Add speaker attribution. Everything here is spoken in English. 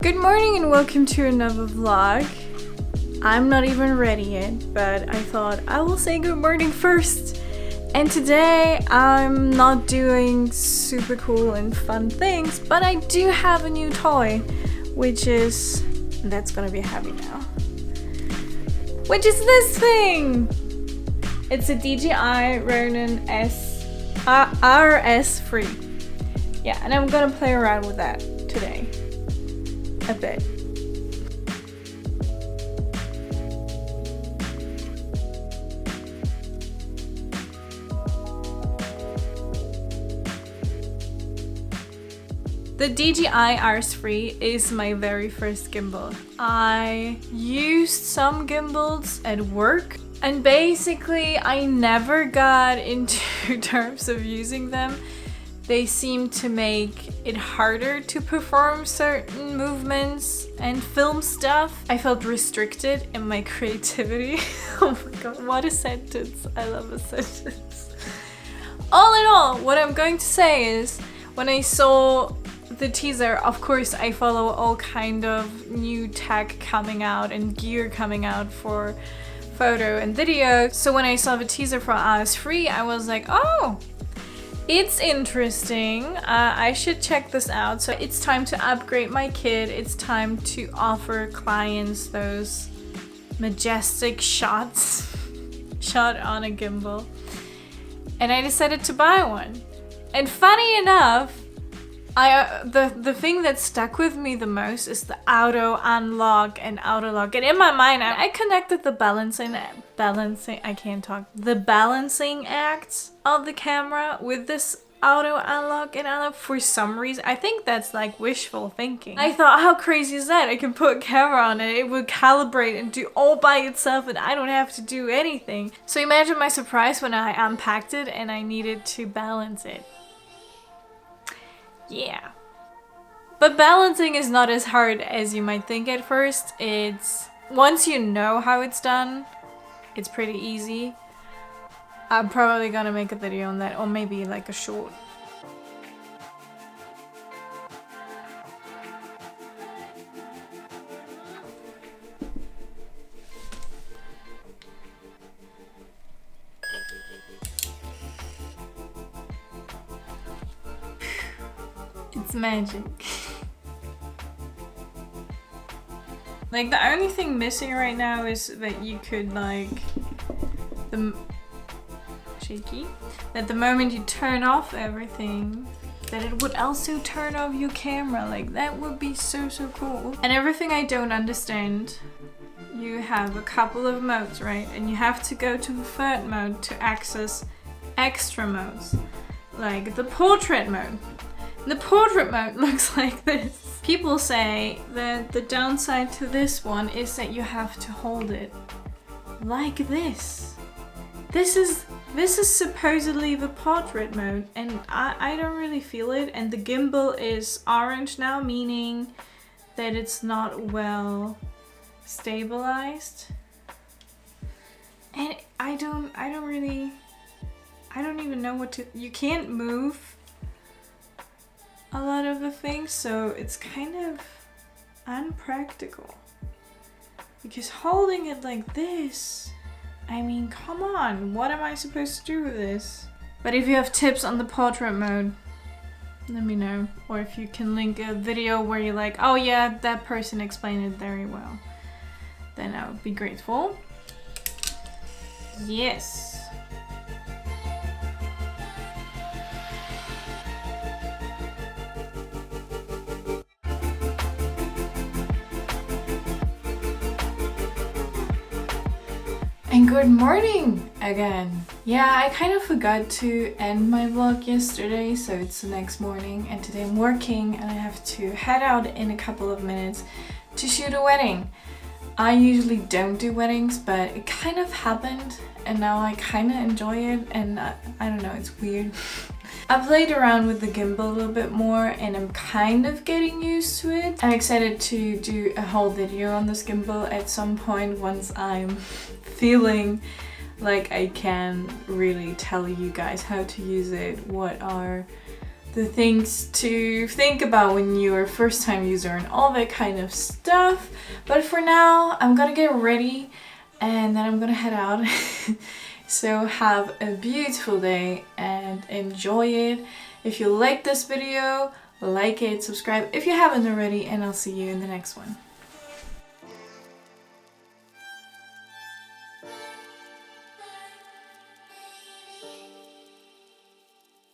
Speaker 1: Good morning and welcome to another vlog. I'm not even ready yet, but I thought I will say good morning first. And today I'm not doing super cool and fun things, but I do have a new toy, that's gonna be heavy now, which is this thing. It's a DJI Ronin RS3. Yeah, and I'm gonna play around with that today. A bit. The DJI RS3 is my very first gimbal. I used some gimbals at work, and basically I never got into terms of using them. They seem to make it harder to perform certain movements and film stuff. I felt restricted in my creativity. Oh my god, what a sentence. I love a sentence. All in all, what I'm going to say is, when I saw the teaser, of course I follow all kind of new tech coming out and gear coming out for photo and video. So when I saw the teaser for RS3, I was like, oh, it's interesting. I should check this out. So it's time to upgrade my kit. It's time to offer clients those majestic shots shot on a gimbal. And I decided to buy one. And funny enough, the thing that stuck with me the most is the auto unlock and auto lock. And in my mind, I connected the balancing acts of the camera with this auto unlock and unlock for some reason. I think that's like wishful thinking. I thought, how crazy is that? I can put a camera on it, it would calibrate and do all by itself and I don't have to do anything. So imagine my surprise when I unpacked it and I needed to balance it. Yeah. But balancing is not as hard as you might think at first. Once you know how it's done, it's pretty easy. I'm probably gonna make a video on that, or maybe like a short. It's magic. Like, the only thing missing right now is that you could like that the moment you turn off everything, that it would also turn off your camera. Like, that would be so cool. And everything I don't understand, you have a couple of modes, right? And you have to go to the third mode to access extra modes, like the portrait mode. The portrait mode looks like this. People say that the downside to this one is that you have to hold it like this. This is supposedly the portrait mode, and I don't really feel it. And the gimbal is orange now, meaning that it's not well stabilized. And I don't even know what to. You can't move a lot of the things, so it's kind of unpractical. Because holding it like this, I mean, come on, what am I supposed to do with this? But if you have tips on the portrait mode, let me know. Or if you can link a video where you're like, oh yeah, that person explained it very well, then I would be grateful. Yes. And good morning again. Yeah, I kind of forgot to end my vlog yesterday, so it's the next morning, and today I'm working and I have to head out in a couple of minutes to shoot a wedding. I usually don't do weddings, but it kind of happened and now I kind of enjoy it, and I don't know, it's weird. I played around with the gimbal a little bit more and I'm kind of getting used to it. I'm excited to do a whole video on this gimbal at some point once I'm feeling like I can really tell you guys how to use it, what are the things to think about when you're a first time user and all that kind of stuff. But for now, I'm gonna get ready and then I'm gonna head out. So have a beautiful day and enjoy it. If you like this video, like it, subscribe if you haven't already, and I'll see you in the next one.